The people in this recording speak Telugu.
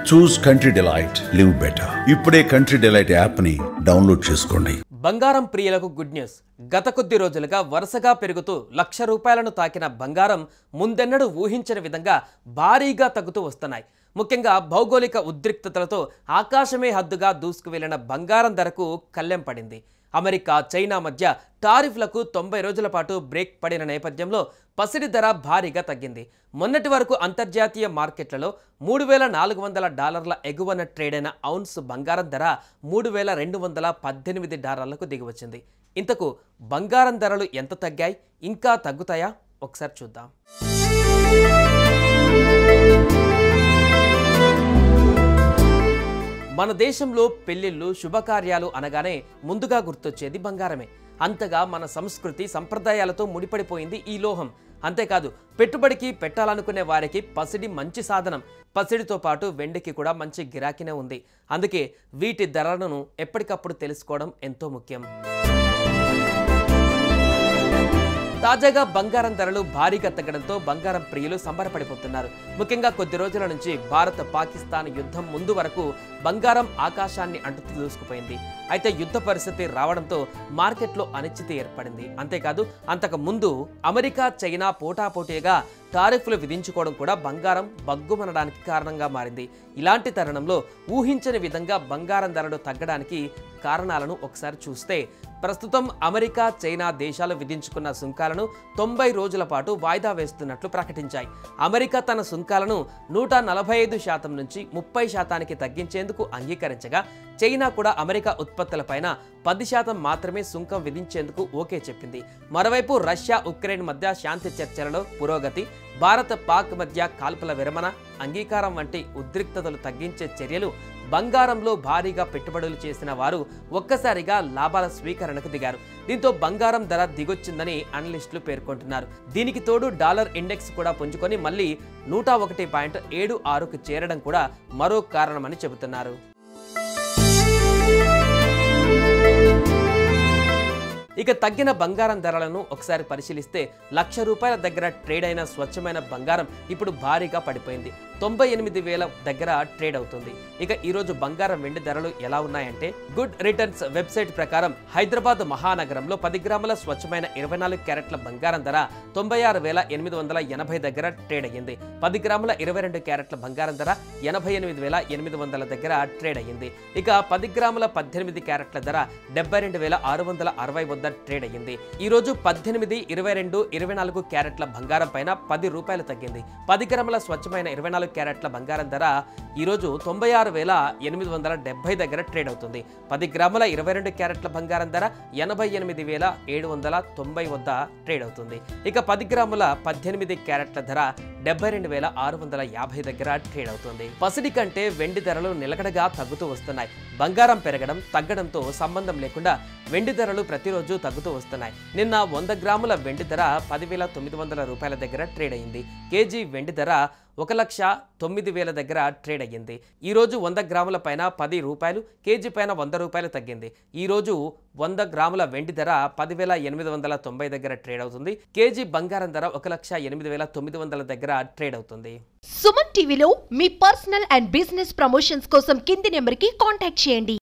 చూస్ కంట్రీ డిలైట్, లివ్ బెటర్. ఇప్పుడే కంట్రీ డిలైట్ యాప్ ని డౌన్లోడ్ చేసుకోండి. బంగారం ప్రియులకు గుడ్ న్యూస్. గత కొద్ది రోజులుగా వరుసగా పెరుగుతూ ₹1,00,000 తాకిన బంగారం ముందెన్నడూ ఊహించని విధంగా భారీగా తగ్గుతూ వస్తున్నాయి. ముఖ్యంగా భౌగోళిక ఉద్రిక్తతలతో ఆకాశమే హద్దుగా దూసుకు వెళ్లిన బంగారం ధరకు కళ్ళెం పడింది. అమెరికా, చైనా మధ్య టారిఫ్లకు 90 రోజుల పాటు బ్రేక్ పడిన నేపథ్యంలో పసిడి ధర భారీగా తగ్గింది. మొన్నటి వరకు అంతర్జాతీయ మార్కెట్లలో $3,400 ఎగువన ట్రేడ్ అయిన ఔన్స్ బంగారం ధర $3,218 దిగివచ్చింది. ఇంతకు బంగారం ధరలు ఎంత తగ్గాయి, ఇంకా తగ్గుతాయా ఒకసారి చూద్దాం. మన దేశంలో పెళ్లిళ్ళు, శుభకార్యాలు అనగానే ముందుగా గుర్తొచ్చేది బంగారమే. అంతగా మన సంస్కృతి, సంప్రదాయాలతో ముడిపడిపోయింది ఈ లోహం. అంతేకాదు, పెట్టుబడికి పెట్టాలనుకునే వారికి పసిడి మంచి సాధనం. పసిడితో పాటు వెండికి కూడా మంచి గిరాకీనే ఉంది. అందుకే వీటి ధరలను ఎప్పటికప్పుడు తెలుసుకోవడం ఎంతో ముఖ్యం. తాజాగా బంగారం ధరలు భారీగా తగ్గడంతో బంగారం ప్రియులు సంబరపడిపోతున్నారు. ముఖ్యంగా కొద్ది రోజుల నుంచి భారత్ పాకిస్తాన్ యుద్ధం ముందు వరకు బంగారం ఆకాశాన్ని అంటుతూ దూసుకుపోయింది. అయితే యుద్ధ పరిస్థితి రావడంతో మార్కెట్లో అనిశ్చితి ఏర్పడింది. అంతేకాదు, అంతకు ముందు అమెరికా, చైనా పోటాపోటీగా టారిఫ్లు విధించుకోవడం కూడా బంగారం బగ్గుమనడానికి కారణంగా మారింది. ఇలాంటి తరుణంలో ఊహించని విధంగా బంగారం ధరలు తగ్గడానికి కారణాలను ఒకసారి చూస్తే, ప్రస్తుతం అమెరికా, చైనా దేశాలు విధించుకున్న సుంకాలను 90 రోజుల పాటు వాయిదా వేస్తున్నట్లు ప్రకటించాయి. అమెరికా తన సుంకాలను 145% నుంచి 30% తగ్గించేందుకు అంగీకరించగా, చైనా కూడా అమెరికా ఉత్పత్తులపైన 10% మాత్రమే సుంకం విధించేందుకు ఓకే చెప్పింది. మరోవైపు రష్యా, ఉక్రెయిన్ మధ్య శాంతి చర్చలలో పురోగతి, భారత్, పాక్ మధ్య కాల్పుల విరమణ, అంగీకారం వంటి ఉద్రిక్తతలు తగ్గించే చర్యలు బంగారంలో భారీగా పెట్టుబడులు చేసిన వారు ఒక్కసారిగా లాభాల స్వీకరణకు దిగారు. దీంతో బంగారం ధర దిగొచ్చిందని అనలిస్టులు పేర్కొంటున్నారు. దీనికి తోడు డాలర్ ఇండెక్స్ కూడా పుంజుకొని మళ్ళీ 101.76కు చేరడం కూడా మరో కారణమని చెబుతున్నారు. ఇక తగ్గిన బంగారం ధరలను ఒకసారి పరిశీలిస్తే, ₹1,00,000 దగ్గర ట్రేడ్ అయిన స్వచ్ఛమైన బంగారం ఇప్పుడు భారీగా పడిపోయింది. 98,000 దగ్గర ట్రేడ్ అవుతుంది. ఇక ఈరోజు బంగారం, వెండి ధరలు ఎలా ఉన్నాయంటే, గుడ్ రిటర్న్స్ వెబ్సైట్ ప్రకారం హైదరాబాద్ మహానగరంలో 10 గ్రాముల స్వచ్ఛమైన 24 క్యారెట్ల బంగారం ధర 96,880 దగ్గర ట్రేడ్ అయ్యింది. 10 గ్రాముల 22 క్యారెట్ల బంగారం ధర 88,800 దగ్గర ట్రేడ్ అయ్యింది. ఇక 10 గ్రాముల 18 క్యారెట్ల ధర 72,660 వద్ద ట్రేడ్ అయ్యింది. ఈ రోజు 18, 22, 24 క్యారెట్ల బంగారం పైన ₹10 తగ్గింది. 10 గ్రాముల స్వచ్ఛమైన 24 క్యారెట్ల బంగారం ధర ఈ రోజు 96,870 దగ్గర ట్రేడ్ అవుతుంది. 10 గ్రాముల 22 క్యారెట్ల బంగారం ధర 88,790 వద్ద ట్రేడ్ అవుతుంది. ఇక 10 గ్రాముల 18 క్యారెట్ల ధర 72,650 దగ్గర ట్రేడ్ అవుతుంది. పసిడి కంటే వెండి ధరలు నిలకడగా తగ్గుతూ వస్తున్నాయి. బంగారం పెరగడం, తగ్గడంతో సంబంధం లేకుండా వెండి ధరలు ప్రతిరోజు తగ్గుతూ వస్తున్నాయి. నిన్న 100 గ్రాముల వెండి ధర ₹10,900 దగ్గర ట్రేడ్ అయింది. కేజీ వెండి ధర ₹1,09,000 దగ్గర ట్రేడ్ అయ్యింది. ఈ రోజు 100 గ్రాముల పైన ₹10, కేజీ పైన ₹100 తగ్గింది. ఈ రోజు 100 గ్రాముల వెండి ధర 10,890 దగ్గర ట్రేడ్ అవుతుంది. కేజీ బంగారం ధర 1,08,900 దగ్గర ట్రేడ్ అవుతుంది. సుమన్ టీవీలో మీ పర్సనల్ అండ్ బిజినెస్ ప్రమోషన్స్ కోసం కింది నెంబర్కి కాంటాక్ట్ చేయండి.